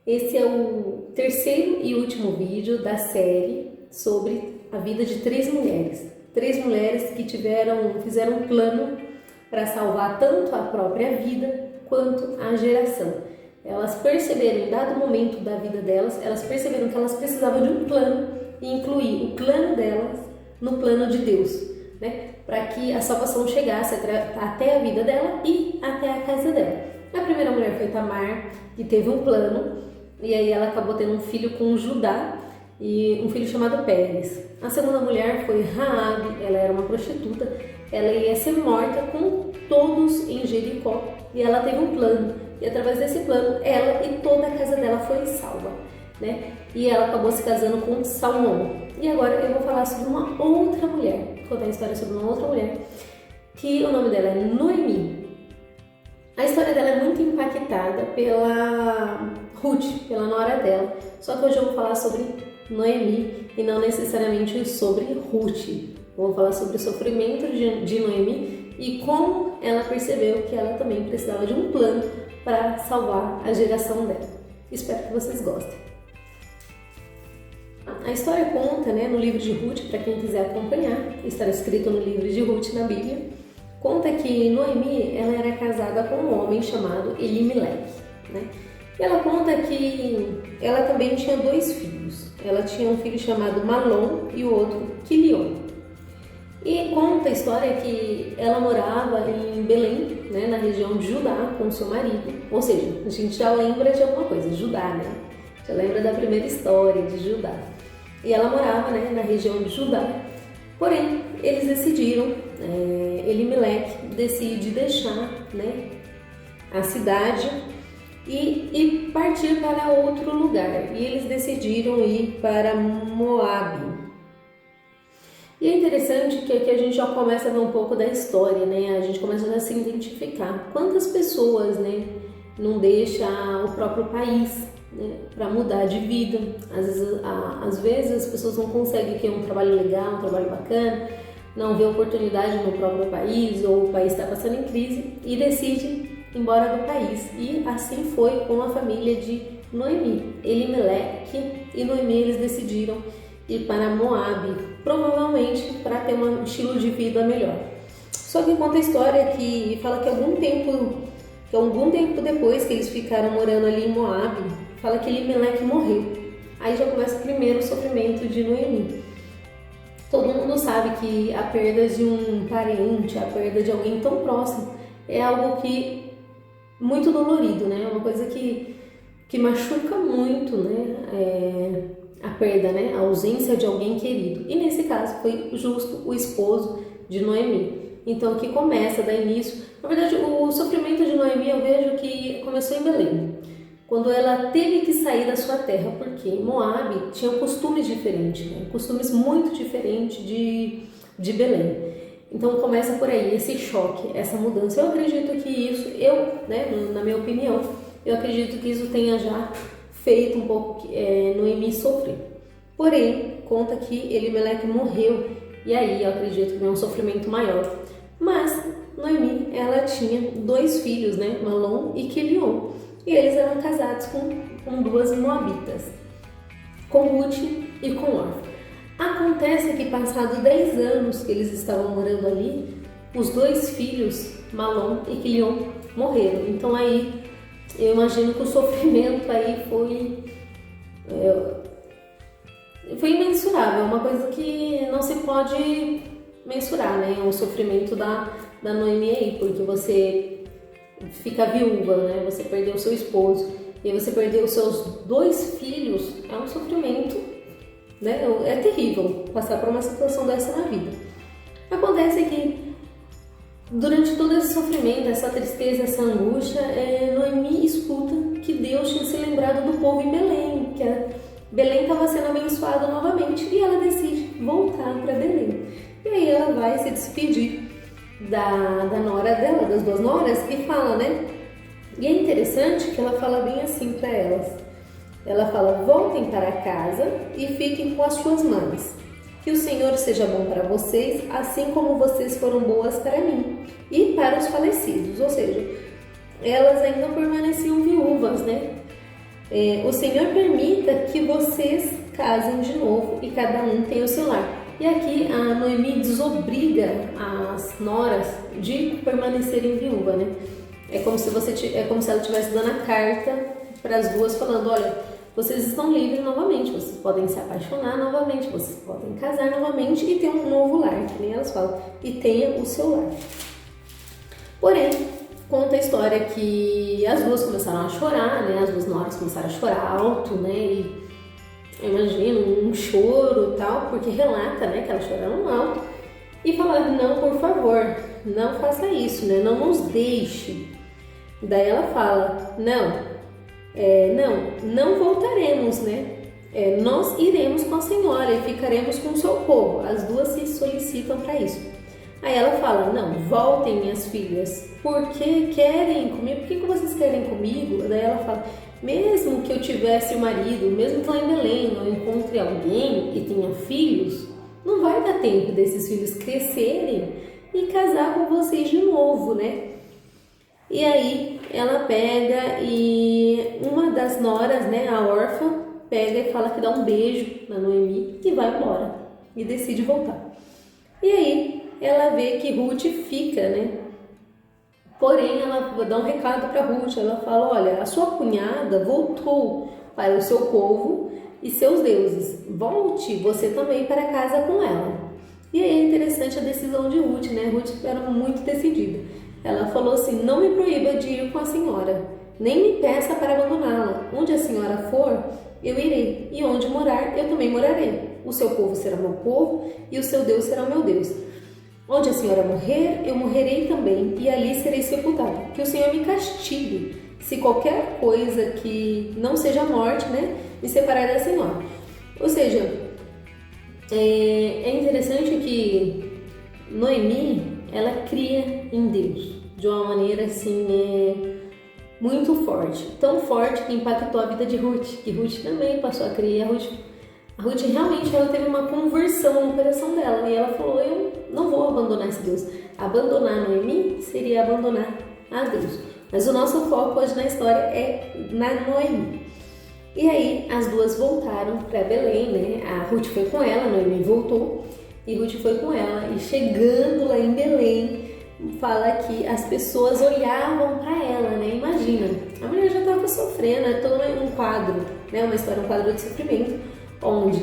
Esse é o terceiro e último vídeo da série sobre a vida de três mulheres. Três mulheres que fizeram um plano para salvar tanto a própria vida quanto a geração. Elas perceberam, em dado momento da vida delas, elas perceberam que elas precisavam de um plano e incluir o plano delas no plano de Deus, né? Para que a salvação chegasse até a vida dela e até a casa dela. A primeira mulher foi Tamar, que teve um plano, e aí ela acabou tendo um filho com Judá e um filho chamado Pérez. A segunda mulher foi Raabe, ela era uma prostituta, ela ia ser morta com todos em Jericó e ela teve um plano, e através desse plano ela e toda a casa dela foi salva, né? E ela acabou se casando com Salmão. E agora eu vou falar sobre uma outra mulher, contar a história sobre uma outra mulher, que o nome dela é Noemi. A história dela é muito impactada pela Ruth, pela nora dela, só que hoje eu vou falar sobre Noemi e não necessariamente sobre Ruth. Vou falar sobre o sofrimento de Noemi e como ela percebeu que ela também precisava de um plano para salvar a geração dela. Espero que vocês gostem. A história conta, no livro de Ruth, para quem quiser acompanhar, está escrito no livro de Ruth na Bíblia, conta que Noemi ela era casada com um homem chamado Elimeleque, né? E ela conta que ela também tinha dois filhos. Ela tinha um filho chamado Malom e o outro Quilion. E conta a história que ela morava em Belém, na região de Judá, com seu marido. Ou seja, a gente já lembra de alguma coisa, Judá, Já lembra da primeira história de Judá. E ela morava, na região de Judá. Porém, eles decidiram, Elimeleque decide deixar, a cidade e partir para outro lugar. E eles decidiram ir para Moabe. E é interessante que aqui a gente já começa a ver um pouco da história, A gente começa a se identificar. Quantas pessoas, não deixam o próprio país, para mudar de vida? Às vezes as pessoas não conseguem ter um trabalho legal, um trabalho bacana, não vê oportunidade no próprio país, ou o país está passando em crise e decide ir embora do país. E assim foi com a família de Noemi. Elimeleque e Noemi, eles decidiram ir para Moabe, provavelmente para ter um estilo de vida melhor. Só que conta a história que fala que algum tempo depois que eles ficaram morando ali em Moabe, fala que Elimeleque morreu. Aí já começa o primeiro sofrimento de Noemi. Todo mundo sabe que a perda de um parente, a perda de alguém tão próximo, é algo que muito dolorido, É uma coisa que machuca muito, a perda, a ausência de alguém querido. E nesse caso foi justo o esposo de Noemi. Então aqui começa, dá início. Na verdade, o sofrimento de Noemi eu vejo que começou em Belém, quando ela teve que sair da sua terra, porque Moabe tinha costumes diferentes, costumes muito diferentes de Belém. Então começa por aí, esse choque, essa mudança. Eu acredito que isso, na minha opinião, eu acredito que isso tenha já feito um pouco Noemi sofrer. Porém, conta que Elimeleque morreu, e aí eu acredito que é um sofrimento maior. Mas Noemi, ela tinha dois filhos, Malom e Quilion, e eles eram casados com duas moabitas, com Ruth e com Orfa. Acontece que passado 10 anos que eles estavam morando ali, os dois filhos, Malom e Quilion, morreram. Então aí eu imagino que o sofrimento aí foi imensurável, é uma coisa que não se pode mensurar, o sofrimento da Noemi aí, porque você fica viúva, você perdeu o seu esposo e você perdeu os seus dois filhos, é um sofrimento, é terrível passar por uma situação dessa na vida. Acontece que durante todo esse sofrimento, essa tristeza, essa angústia, Noemi escuta que Deus tinha se lembrado do povo em Belém, que Belém estava sendo abençoado novamente, e ela decide voltar para Belém. E aí ela vai se despedir da nora dela, das duas noras, e fala, E é interessante que ela fala bem assim para elas. Ela fala: voltem para casa e fiquem com as suas mães. Que o Senhor seja bom para vocês, assim como vocês foram boas para mim e para os falecidos. Ou seja, elas ainda permaneciam viúvas, o Senhor permita que vocês casem de novo e cada um tenha o seu lar. E aqui a Noemi desobriga as noras de permanecerem viúva, né? É como se ela estivesse dando a carta para as duas, falando: olha, vocês estão livres novamente, vocês podem se apaixonar novamente, vocês podem casar novamente e ter um novo lar, que nem elas falam, e tenha o seu lar. Porém, conta a história que as duas começaram a chorar, né? As duas noras começaram a chorar alto, né? E imagino um choro e tal, porque relata, né, que elas choraram alto e falaram: não, por favor, não faça isso, né? Não nos deixe. Daí ela fala: não voltaremos, né? Nós iremos com a senhora e ficaremos com o seu povo. As duas se solicitam para isso. Aí ela fala: não, voltem, minhas filhas, porque querem comigo, por que vocês querem comigo? Daí ela fala: mesmo que eu tivesse um marido, mesmo que lá em Belém eu encontre alguém e tenha filhos, não vai dar tempo desses filhos crescerem e casar com vocês de novo, né? E aí ela pega e uma das noras, né, a órfã, pega e fala que dá um beijo na Noemi e vai embora e decide voltar. E aí ela vê que Ruth fica, né? Porém, ela dá um recado para Ruth, ela fala: olha, a sua cunhada voltou para o seu povo e seus deuses, volte você também para casa com ela. E aí é interessante a decisão de Ruth, né? Ruth era muito decidida. Ela falou assim: não me proíba de ir com a senhora, nem me peça para abandoná-la. Onde a senhora for, eu irei, e onde morar, eu também morarei. O seu povo será meu povo e o seu Deus será o meu Deus. Onde a senhora morrer, eu morrerei também, e ali serei sepultada. Que o Senhor me castigue, se qualquer coisa que não seja a morte, né, me separar da senhora. Ou seja, é interessante que Noemi, ela cria em Deus de uma maneira assim muito forte, tão forte que impactou a vida de Ruth, que Ruth também passou a crer. A Ruth realmente ela teve uma conversão no coração dela e ela falou: eu não vou abandonar esse Deus. Abandonar Noemi seria abandonar a Deus. Mas o nosso foco hoje na história é na Noemi. E aí as duas voltaram para Belém, né? A Ruth foi com ela, a Noemi voltou e Ruth foi com ela. E chegando lá em Belém, fala que as pessoas olhavam para ela, né? Imagina, a mulher já estava sofrendo, é todo um quadro, né? Uma história, um quadro de sofrimento, onde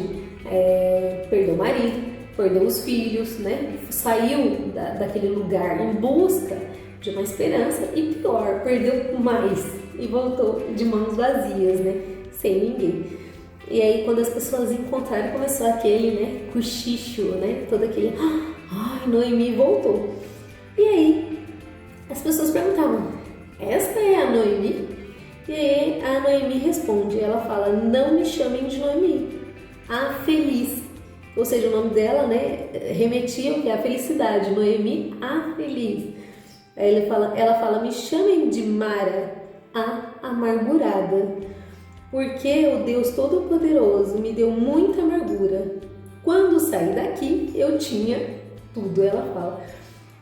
perdeu o marido, perdeu os filhos, né? Saiu daquele lugar em busca de uma esperança e pior, perdeu mais e voltou de mãos vazias, né? Sem ninguém. E aí quando as pessoas encontraram, começou aquele, né, cochicho, né? Todo aquele: ai, Noemi voltou. E aí as pessoas perguntavam: esta é a Noemi? E aí a Noemi responde, ela fala: não me chamem de Noemi, a feliz. Ou seja, o nome dela, né, remetia ao que? A felicidade. Noemi, a feliz. Aí ela fala: me chamem de Mara, a amargurada, porque o Deus Todo-Poderoso me deu muita amargura. Quando saí daqui, eu tinha tudo, ela fala,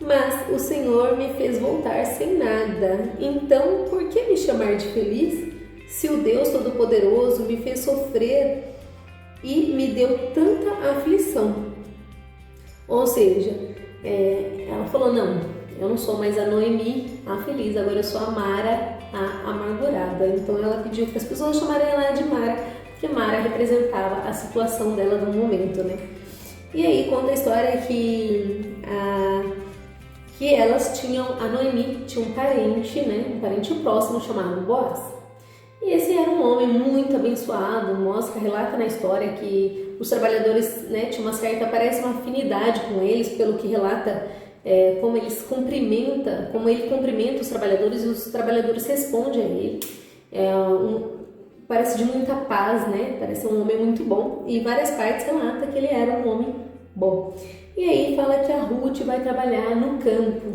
mas o Senhor me fez voltar sem nada. Então, por que me chamar de feliz? Se o Deus Todo-Poderoso me fez sofrer e me deu tanta aflição. Ou seja, ela falou: não, eu não sou mais a Noemi, a feliz, agora eu sou a Mara, a amargurada. Então ela pediu para as pessoas chamarem ela de Mara, porque Mara representava a situação dela no momento, né? E aí conta a história que elas tinham, a Noemi tinha um parente, né? Um parente próximo chamado Boaz. E esse era um homem muito abençoado, relata na história que os trabalhadores, né, tinham uma certa, parece uma afinidade com eles, pelo que relata como ele cumprimenta os trabalhadores e os trabalhadores respondem a ele. Parece de muita paz, né? Parece um homem muito bom. E várias partes relata que ele era um homem bom. E aí fala que a Ruth vai trabalhar no campo,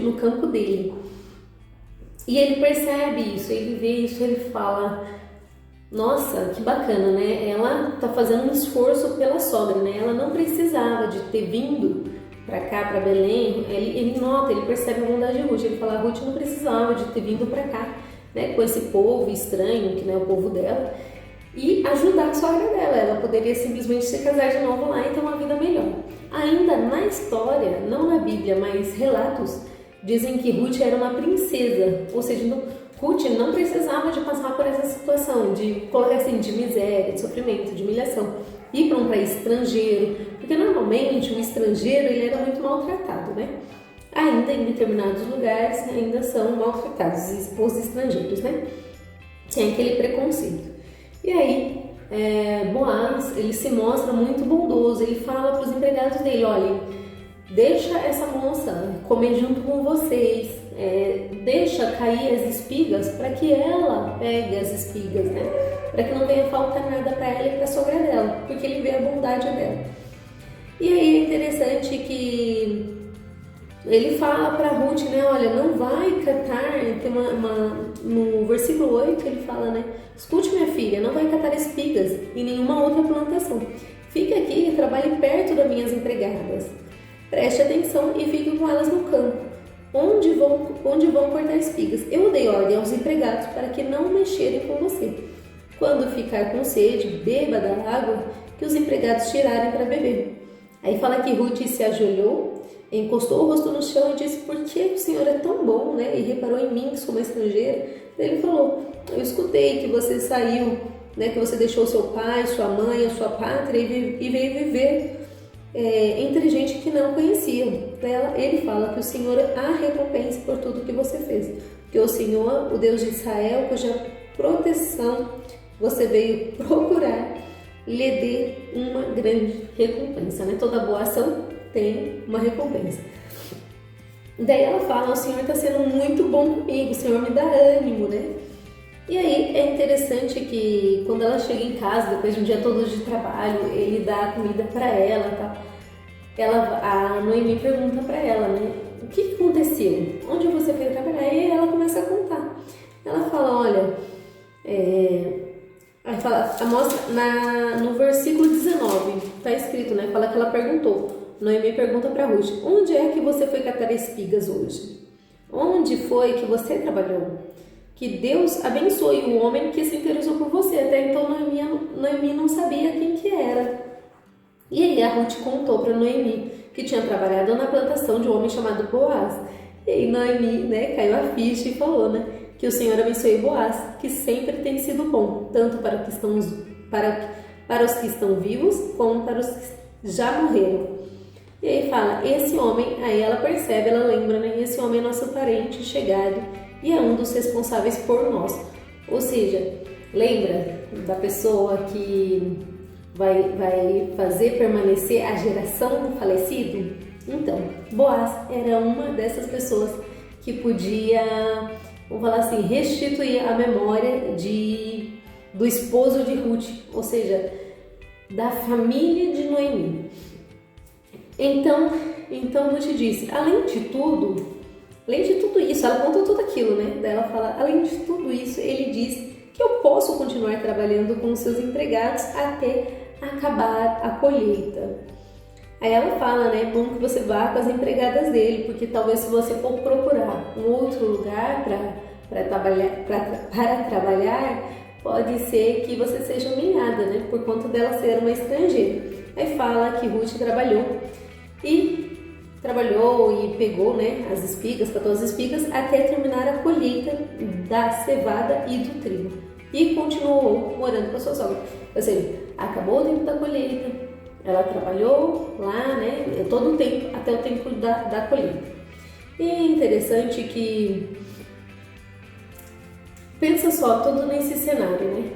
no campo dele. E ele percebe isso, ele vê isso, ele fala: nossa, que bacana, né? Ela tá fazendo um esforço pela sogra, né? Ela não precisava de ter vindo para cá, para Belém. Ele nota, ele percebe a bondade de Ruth. Ele fala: a Ruth não precisava de ter vindo para cá. né, com esse povo estranho, que não é o povo dela, e ajudar a sogra dela. Ela poderia simplesmente se casar de novo lá e ter uma vida melhor. Ainda na história, não na Bíblia, mas relatos, dizem que Ruth era uma princesa, ou seja, Ruth não precisava de passar por essa situação de colocar assim, de miséria, de sofrimento, de humilhação, ir para um país estrangeiro, porque normalmente o estrangeiro ele era muito maltratado, né? Ainda em determinados lugares ainda são maltratados os estrangeiros, né? Tem aquele preconceito. E aí, Boaz, ele se mostra muito bondoso, ele fala para os empregados dele, olha, deixa essa moça comer junto com vocês, deixa cair as espigas para que ela pegue as espigas, né? Para que não venha faltar nada para ela e para a sogra dela, porque ele vê a bondade dela. E aí é interessante que ele fala para Ruth, né, olha, não vai catar, tem no versículo 8 ele fala, né, escute minha filha, não vai catar espigas em nenhuma outra plantação. Fique aqui e trabalhe perto das minhas empregadas. Preste atenção e fique com elas no campo, onde vão cortar espigas. Eu dei ordem aos empregados para que não mexerem com você. Quando ficar com sede, beba da água que os empregados tirarem para beber. Aí fala que Ruth se ajoelhou, encostou o rosto no chão e disse, por que o Senhor é tão bom, né? E reparou em mim, que sou uma estrangeira. Ele falou, eu escutei que você saiu, né? Que você deixou seu pai, sua mãe, a sua pátria e veio viver entre gente que não conhecia. Ele fala que o Senhor a recompense por tudo que você fez. Que o Senhor, o Deus de Israel, cuja proteção você veio procurar, lhe dê uma grande recompensa, né? Toda boa ação tem uma recompensa. Daí ela fala, o Senhor está sendo muito bom comigo, o Senhor me dá ânimo, né? E aí é interessante que quando ela chega em casa, depois de um dia todo de trabalho, ele dá comida para ela, tá? A Noemi pergunta para ela, né? O que aconteceu? Onde você foi trabalhar? E ela começa a contar. Ela fala, olha, aí fala, mostra no versículo 19, tá escrito, né? Fala que ela perguntou. Noemi pergunta para Ruth, onde é que você foi catar espigas hoje? Onde foi que você trabalhou? Que Deus abençoe o homem que se interessou por você. Até então Noemi não sabia quem que era. E aí a Ruth contou para Noemi que tinha trabalhado na plantação de um homem chamado Boaz. E aí Noemi, né, caiu a ficha e falou, né, que o Senhor abençoe Boaz, que sempre tem sido bom, tanto para os que estão vivos como para os que já morreram. E aí fala, esse homem, aí ela percebe, ela lembra, né? Esse homem é nosso parente chegado e é um dos responsáveis por nós. Ou seja, lembra da pessoa que vai fazer permanecer a geração do falecido? Então, Boaz era uma dessas pessoas que podia, vamos falar assim, restituir a memória do esposo de Ruth, ou seja, da família de Noemi. Então Ruth disse, além de tudo isso, ela contou tudo aquilo, né? Daí ela fala, além de tudo isso, ele diz que eu posso continuar trabalhando com os seus empregados até acabar a colheita. Aí ela fala, né? É bom que você vá com as empregadas dele, porque talvez se você for procurar um outro lugar para trabalhar, pode ser que você seja humilhada, né? Por conta dela ser uma estrangeira. Aí fala que Ruth trabalhou e pegou, né, as espigas, catou as espigas até terminar a colheita da cevada e do trigo. E continuou morando com a sua sogra. Ou seja, acabou o tempo da colheita, ela trabalhou lá, né, todo o tempo, até o tempo da colheita. E é interessante que, pensa só, tudo nesse cenário, né?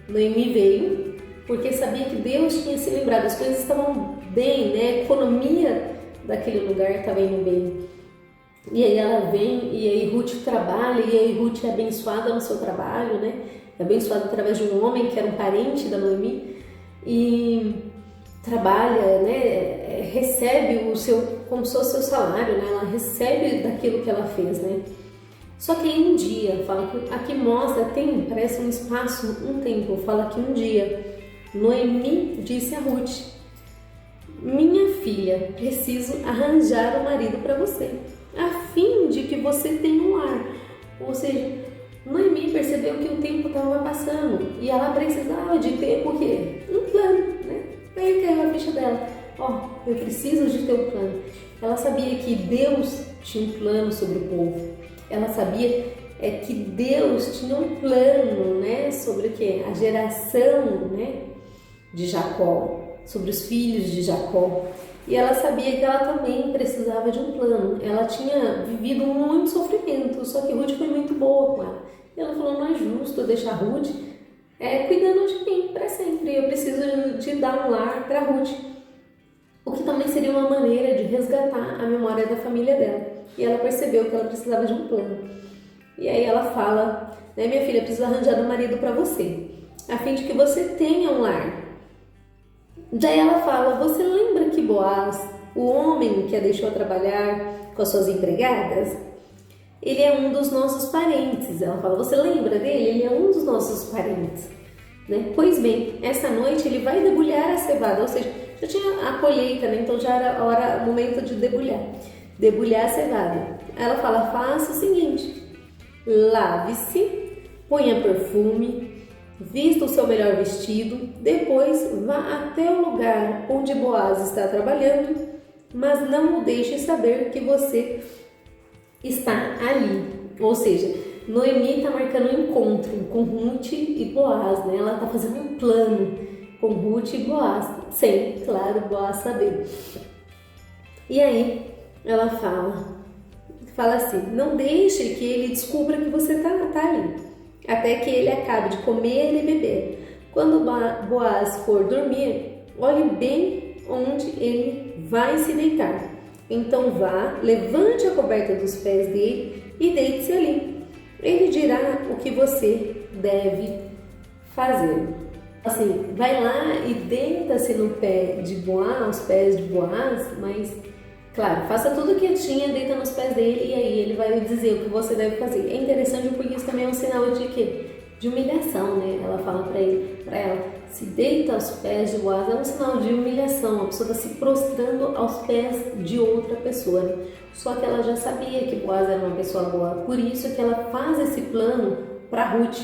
Noemi veio porque sabia que Deus tinha se lembrado, as coisas estavam bem, né? A economia daquele lugar estava indo bem. E aí ela vem, e aí Ruth trabalha, e aí Ruth é abençoada no seu trabalho, né? É abençoada através de um homem que era um parente da Noemi, e trabalha, né? Recebe como se fosse o seu salário, né? Ela recebe daquilo que ela fez, né? Só que aí um dia, fala que aqui mostra, parece um espaço, um tempo, fala que um dia Noemi disse a Ruth, minha filha, preciso arranjar um marido para você, a fim de que você tenha um lar. Ou seja, Noemi percebeu que o tempo estava passando e ela precisava de ter o quê? Um plano, né? Aí caiu a ficha dela. Eu preciso de ter um plano. Ela sabia que Deus tinha um plano sobre o povo. Ela sabia que Deus tinha um plano, né, sobre o quê? A geração, né, de Jacó, sobre os filhos de Jacó. E ela sabia que ela também precisava de um plano. Ela tinha vivido muito sofrimento, só que Ruth foi muito boa com ela. E ela falou, não é justo eu deixar Ruth cuidando de mim para sempre. Eu preciso de dar um lar para Ruth. O que também seria uma maneira de resgatar a memória da família dela. E ela percebeu que ela precisava de um plano. E aí ela fala, né, minha filha, preciso arranjar um marido para você, a fim de que você tenha um lar. Daí ela fala, você lembra que Boaz, o homem que a deixou trabalhar com as suas empregadas, ele é um dos nossos parentes. Ela fala, você lembra dele? Ele é um dos nossos parentes. Né? Pois bem, essa noite ele vai debulhar a cevada, ou seja, já tinha a colheita, né? Então já era o momento de debulhar a cevada. Ela fala, faça o seguinte, lave-se, ponha perfume, vista o seu melhor vestido, depois vá até o lugar onde Boaz está trabalhando, mas não o deixe saber que você está ali. Ou seja, Noemi está marcando um encontro com Ruth e Boaz, né? Ela está fazendo um plano com Ruth e Boaz, sem, claro, Boaz saber. E aí ela fala assim, não deixe que ele descubra que você está ali, até que ele acabe de comer e beber. Quando Boaz for dormir, olhe bem onde ele vai se deitar. Então vá, levante a coberta dos pés dele e deite-se ali. Ele dirá o que você deve fazer. Assim, vai lá e deita-se no pé de Boaz, aos pés de Boaz, mas, claro, faça tudo o que tinha, deita nos pés dele e aí ele vai dizer o que você deve fazer. É interessante porque isso também é um sinal de quê? De humilhação, né? Ela fala para ela, se deita aos pés de Boaz, é um sinal de humilhação, a pessoa está se prostrando aos pés de outra pessoa, né? Só que ela já sabia que Boaz era uma pessoa boa, por isso que ela faz esse plano para Ruth,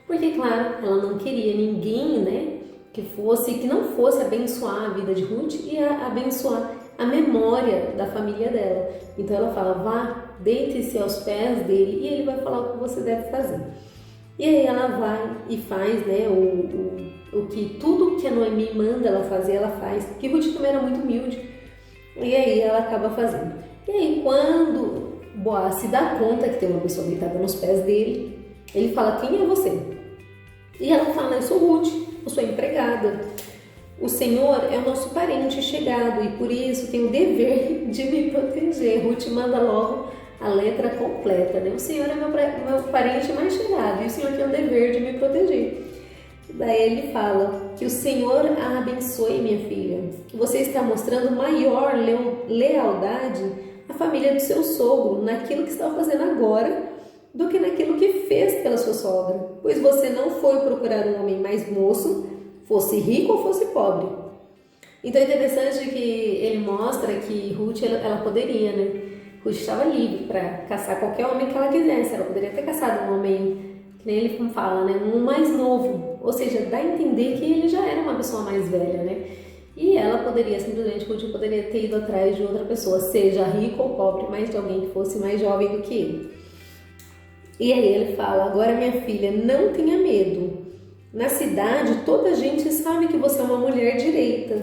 porque, claro, ela não queria ninguém, né, que não fosse abençoar a vida de Ruth e abençoar a memória da família dela. Então ela fala, vá, deite-se aos pés dele e ele vai falar o que você deve fazer. E aí ela vai e faz, né, tudo que a Noemi manda ela fazer, ela faz, porque Ruth também era muito humilde, e aí ela acaba fazendo. E aí quando Boaz se dá conta que tem uma pessoa deitada nos pés dele, ele fala, quem é você? E ela fala, eu sou Ruth, eu sou empregada. O Senhor é o nosso parente chegado e por isso tem o dever de me proteger. Ruth manda logo a letra completa, né? O Senhor é meu parente mais chegado e o Senhor tem o dever de me proteger. Daí ele fala que o Senhor a abençoe, minha filha. Você está mostrando maior lealdade à família do seu sogro naquilo que está fazendo agora do que naquilo que fez pela sua sogra, pois você não foi procurar um homem mais moço, fosse rico ou fosse pobre. Então é interessante que ele mostra que Ruth ela poderia, né? Ruth estava livre para caçar qualquer homem que ela quisesse. Ela poderia ter caçado um homem, que nem ele fala, né? Um mais novo. Ou seja, dá a entender que ele já era uma pessoa mais velha, né? E ela poderia, simplesmente, Ruth poderia ter ido atrás de outra pessoa, seja rico ou pobre, mas de alguém que fosse mais jovem do que ele. E aí ele fala, agora minha filha, não tenha medo. Na cidade, toda a gente sabe que você é uma mulher direita.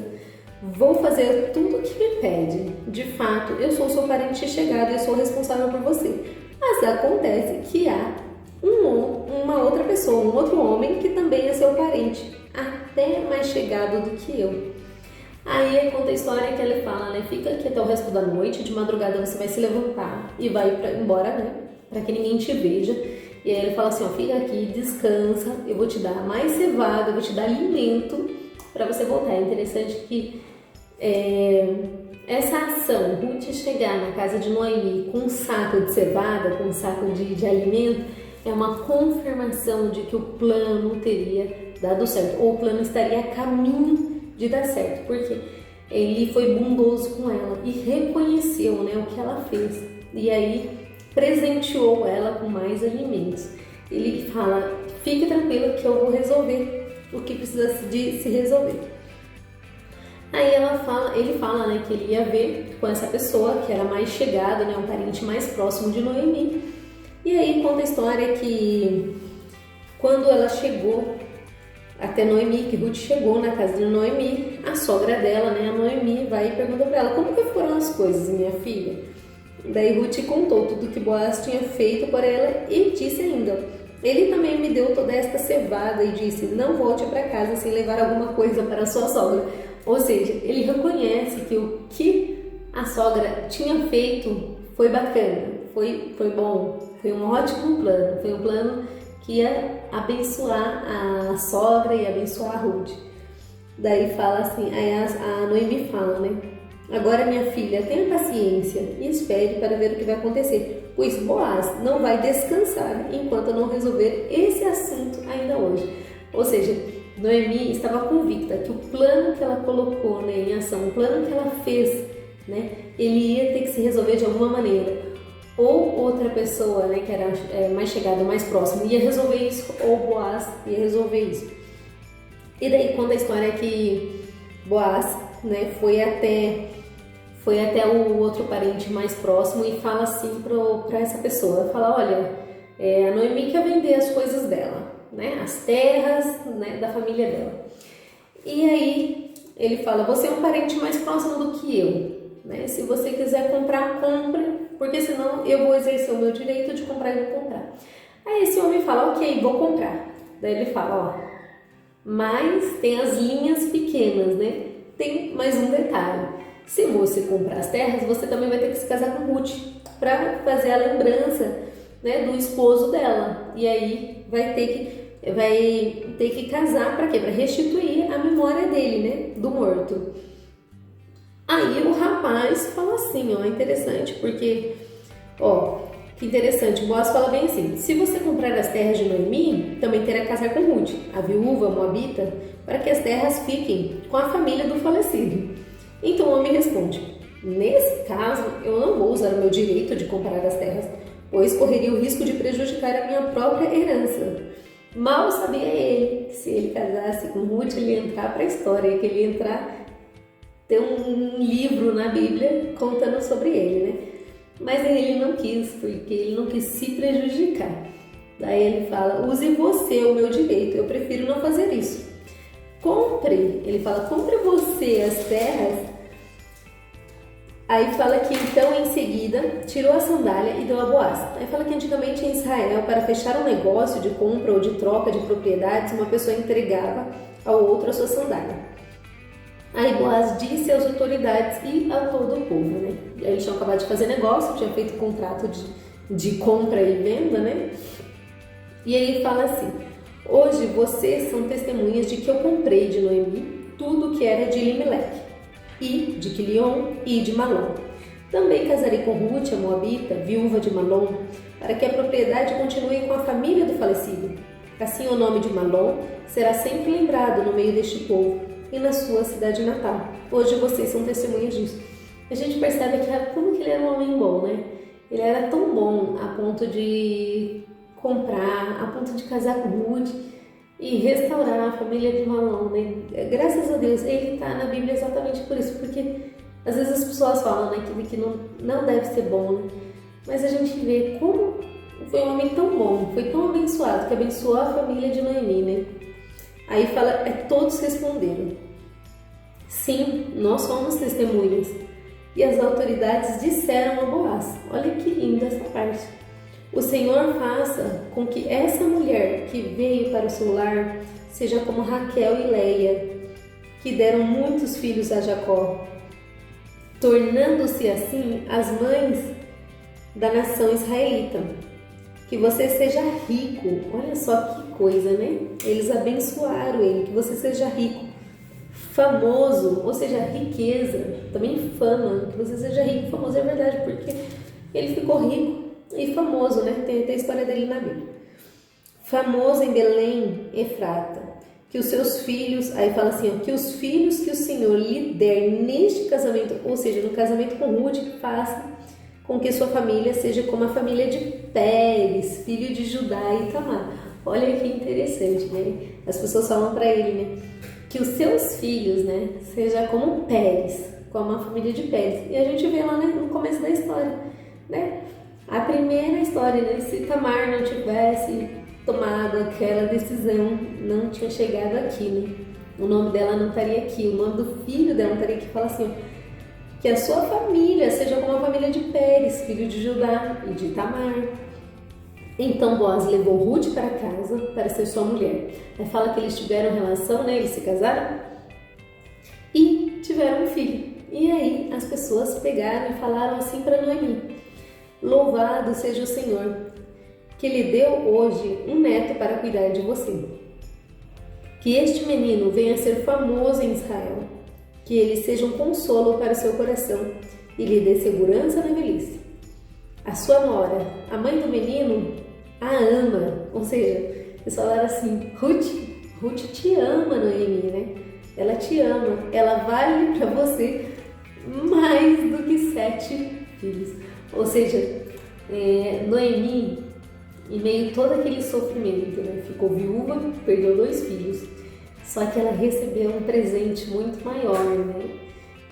Vou fazer tudo o que me pede. De fato, eu sou seu parente chegado e sou responsável por você. Mas acontece que há uma outra pessoa, um outro homem que também é seu parente, até mais chegado do que eu. Aí conta a história que ele fala, né? Fica aqui até o resto da noite, de madrugada você vai se levantar e vai embora, né? Para que ninguém te veja. E aí ele fala assim, ó, fica aqui, descansa, eu vou te dar mais cevada, eu vou te dar alimento para você voltar. É interessante que essa ação, Ruth chegar na casa de Noemi com um saco de cevada, com um saco de alimento, é uma confirmação de que o plano teria dado certo, ou o plano estaria a caminho de dar certo, porque ele foi bondoso com ela e reconheceu, né, o que ela fez. E aí presenteou ela com mais alimentos. ele fala: fique tranquila que eu vou resolver o que precisa de se resolver. Aí ele fala, né, que ele ia ver com essa pessoa que era mais chegado, né, um parente mais próximo de Noemi. E aí conta a história que quando ela chegou até Noemi, que Ruth chegou na casa de Noemi, a sogra dela, né, a Noemi, vai e pergunta para ela: como que foram as coisas, minha filha? Daí Ruth contou tudo que Boaz tinha feito por ela e disse ainda: ele também me deu toda esta cevada e disse: não volte para casa sem levar alguma coisa para a sua sogra. Ou seja, ele reconhece que o que a sogra tinha feito foi bacana, foi bom, foi um ótimo plano, foi um plano que ia abençoar a sogra e abençoar a Ruth. Daí fala assim, aí a Noemi fala, né? Agora, minha filha, tenha paciência e espere para ver o que vai acontecer, pois Boaz não vai descansar enquanto não resolver esse assunto ainda hoje. Ou seja, Noemi estava convicta que o plano que ela colocou, né, em ação, o plano que ela fez, né, ele ia ter que se resolver de alguma maneira. Ou outra pessoa, né, que era mais chegada, mais próxima, ia resolver isso, ou Boaz ia resolver isso. E daí conta a história que Boaz, né, foi até o outro parente mais próximo e fala assim para essa pessoa, fala: olha, a Noemi quer vender as coisas dela, né, as terras, né, da família dela. E aí ele fala: você é um parente mais próximo do que eu, né? Se você quiser comprar, compre, porque senão eu vou exercer o meu direito de comprar e vou comprar. Aí esse homem fala: ok, vou comprar. Daí ele fala: ó, mas tem as linhas pequenas, né? Tem mais um detalhe: se você comprar as terras, você também vai ter que se casar com Ruth para fazer a lembrança, né, do esposo dela. E aí vai ter que casar para quê? Para restituir a memória dele, né, do morto. Aí o rapaz fala assim, ó, interessante, porque, ó, que interessante, Boaz fala bem assim: se você comprar as terras de Noemi, também terá que casar com Ruth, a viúva moabita, para que as terras fiquem com a família do falecido. Então o homem responde: nesse caso, eu não vou usar o meu direito de comprar as terras, pois correria o risco de prejudicar a minha própria herança. Mal sabia ele que se ele casasse com Ruth, ele ia entrar para a história, que ele ia entrar, ter um livro na Bíblia contando sobre ele, né? Mas ele não quis, porque ele não quis se prejudicar. Daí ele fala: use você o meu direito, eu prefiro não fazer isso. Compre, ele fala: compre você as terras. Aí fala que então em seguida tirou a sandália e deu a Boaz. Aí fala que antigamente em Israel, para fechar um negócio de compra ou de troca de propriedades, uma pessoa entregava ao outro a sua sandália. Aí Boaz disse às autoridades e a todo o povo, né? Eles tinham acabado de fazer negócio, tinham feito contrato de compra e venda, né? E aí fala assim: hoje vocês são testemunhas de que eu comprei de Noemi tudo que era de Elimeleque, e de Quilion e de Malom. Também casarei com Ruth, a moabita, viúva de Malom, para que a propriedade continue com a família do falecido. Assim o nome de Malom será sempre lembrado no meio deste povo e na sua cidade natal. Hoje vocês são testemunhas disso. A gente percebe que como que ele era um homem bom, né? Ele era tão bom a ponto de comprar, a ponto de casar com Ruth e restaurar a família de Malom, né? Graças a Deus, ele está na Bíblia exatamente por isso, porque às vezes as pessoas falam, né, que não deve ser bom, né? Mas a gente vê como foi um homem tão bom, foi tão abençoado, que abençoou a família de Noemi, né? Aí fala, todos responderam: sim, nós somos testemunhas. E as autoridades disseram a Boaz: olha que linda essa parte. O Senhor faça com que essa mulher que veio para o seu lar seja como Raquel e Leia, que deram muitos filhos a Jacó, tornando-se assim as mães da nação israelita. Que você seja rico. Olha só que coisa, né? Eles abençoaram ele. Que você seja rico, famoso, ou seja, riqueza, também fama. Que você seja rico, famoso, é verdade, porque ele ficou rico e famoso, né? Tem até a história dele na Bíblia. Famoso em Belém, Efrata, que os seus filhos, aí fala assim, ó, que os filhos que o Senhor lhe der neste casamento, ou seja, no casamento com Ruth, faça com que sua família seja como a família de Pérez, filho de Judá e Tamar. Olha que interessante, né? As pessoas falam para ele, né, que os seus filhos, né, seja como Pérez, como a família de Pérez. E a gente vê lá, né, no começo da história, né? A primeira história, né, se Tamar não tivesse tomado aquela decisão, não tinha chegado aqui, né? O nome dela não estaria aqui, o nome do filho dela não estaria aqui. Fala assim, ó, que a sua família seja como a família de Pérez, filho de Judá e de Tamar. Então Boaz levou Ruth para casa para ser sua mulher. Aí fala que eles tiveram relação, né? Eles se casaram e tiveram um filho. E aí as pessoas pegaram e falaram assim para Noemi: louvado seja o Senhor, que lhe deu hoje um neto para cuidar de você. Que este menino venha a ser famoso em Israel, que ele seja um consolo para o seu coração e lhe dê segurança na velhice. A sua nora, a mãe do menino, a ama. Ou seja, eles falaram assim: Ruth te ama, Noemi, né? Ela te ama, ela vale para você mais do que 7 filhos. Ou seja, Noemi, em meio a todo aquele sofrimento, né, ficou viúva, perdeu 2 filhos. Só que ela recebeu um presente muito maior, né?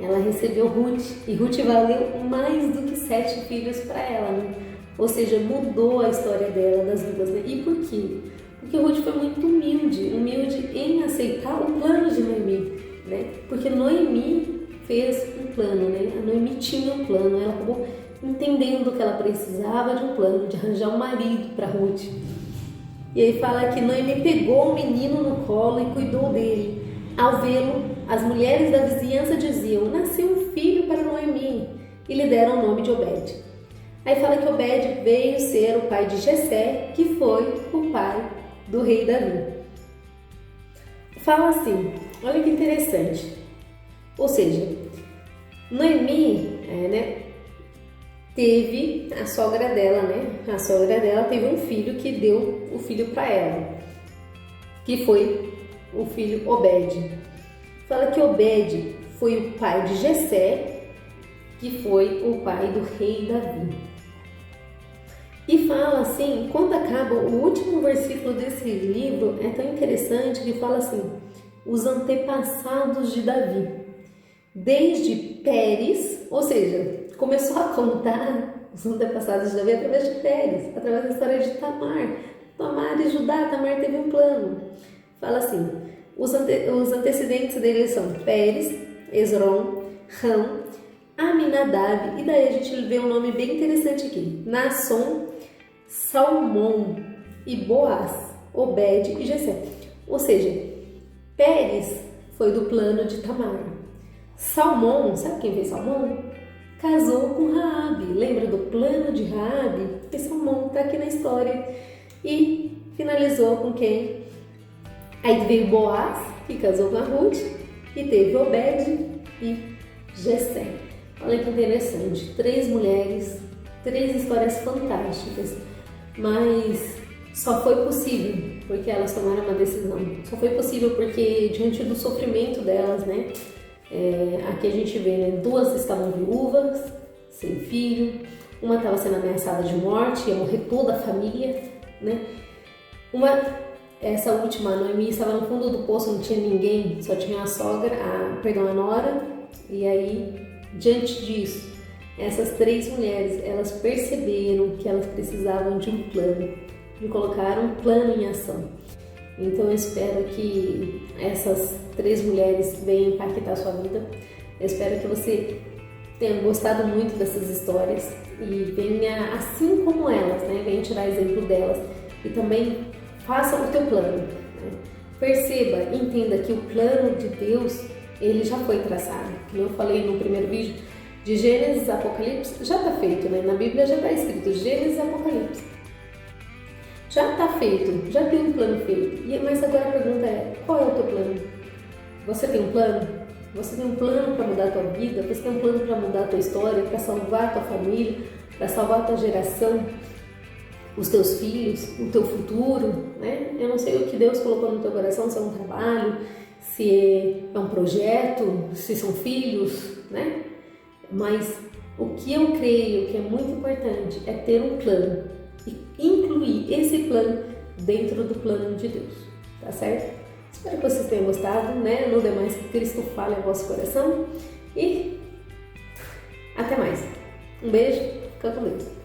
Ela recebeu Ruth, e Ruth valeu mais do que 7 filhos para ela, né? Ou seja, mudou a história dela, das duas, né? E por quê? Porque Ruth foi muito humilde em aceitar o plano de Noemi, né? Porque Noemi fez um plano, né? A Noemi tinha um plano, ela acabou entendendo que ela precisava de um plano, de arranjar um marido para Ruth. E aí fala que Noemi pegou o menino no colo e cuidou dele. Ao vê-lo, as mulheres da vizinhança diziam: nasceu um filho para Noemi, e lhe deram o nome de Obed. Aí fala que Obed veio ser o pai de Jessé, que foi o pai do rei Davi. Fala assim, olha que interessante. Ou seja, Noemi, teve a sogra dela, né? A sogra dela teve um filho que deu o filho para ela, que foi o filho Obed. Fala que Obed foi o pai de Jessé, que foi o pai do rei Davi. E fala assim, quando acaba o último versículo desse livro, é tão interessante que fala assim: os antepassados de Davi, desde Pérez, ou seja, começou a contar os antepassados de Davi através de Pérez, através da história de Tamar. Tamar e Judá, Tamar teve um plano. Fala assim, os antecedentes deles são Pérez, Esrom, Ram, Aminadab, e daí a gente vê um nome bem interessante aqui: Naasson, Salmão e Boaz, Obed e Jessé. Ou seja, Pérez foi do plano de Tamar. Salmão, sabe quem fez Salmão? Casou com Raabe. Lembra do plano de Raabe? E Salmão está aqui na história. E finalizou com quem? Aí veio Boaz, que casou com a Ruth, e teve Obed e Jessé. Olha que interessante, 3 mulheres, 3 histórias fantásticas, mas só foi possível porque elas tomaram uma decisão. Só foi possível porque diante do sofrimento delas, né? Aqui a gente vê, né, 2 estavam viúvas, sem filho, uma estava sendo ameaçada de morte, ia morrer toda a família, né? Essa última, a Noemi, estava no fundo do poço, não tinha ninguém, só tinha a nora, e aí, diante disso, essas 3 mulheres, elas perceberam que elas precisavam de um plano, de colocar um plano em ação. Então eu espero que essas 3 mulheres venham impactar a sua vida. Eu espero que você tenha gostado muito dessas histórias e venha, assim como elas, né? Venha tirar exemplo delas e também faça o teu plano, né? Perceba, entenda que o plano de Deus, ele já foi traçado. Como eu falei no primeiro vídeo, de Gênesis a Apocalipse, já está feito, né? Na Bíblia já está escrito Gênesis e Apocalipse. Já está feito, já tem um plano feito. Mas agora a pergunta é, qual é o teu plano? Você tem um plano? Você tem um plano para mudar a tua vida? Você tem um plano para mudar a tua história, para salvar a tua família, para salvar a tua geração, os teus filhos, o teu futuro, né? Eu não sei o que Deus colocou no teu coração, se é um trabalho, se é um projeto, se são filhos, né? Mas O que eu creio que é muito importante é ter um plano e incluir esse plano dentro do plano de Deus, tá certo? Espero que vocês tenham gostado, né? No demais, que Cristo fale ao vosso coração e até mais. Um beijo, fica com Deus.